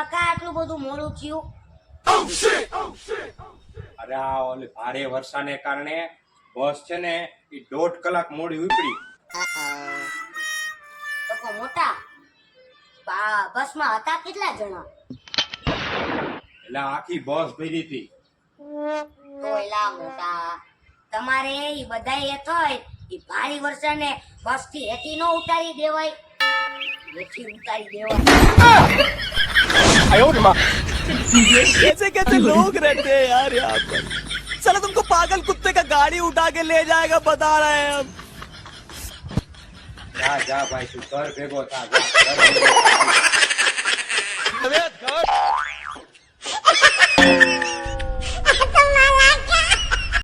એમાં કા આટલું બધું મોડું થયું? અરે આ ઓલી ભારે વર્ષાને કારણે બસ છે ને એ 1.5 કલાક મોડી ઉપડી. તો મોટા બસમાં હતા કેટલા જણા? એટલે આખી બસ ભરી હતી. તો એલા મોટા તમારે ઈ બધાય એ થાય ઈ ભારી વર્ષાને બસ થી હેઠી નો ઉતારી દેવાય, હેઠી ઉતારી દેવાય. कैसे कैसे लोग रहते हैं यार यहाँ पर। साला तुमको पागल कुत्ते का गाड़ी उठा के ले जाएगा बता रहे हैं हम। જા જા ભાઈ તું ઘર ભેગો થા જા, ઘર ભેગો થા.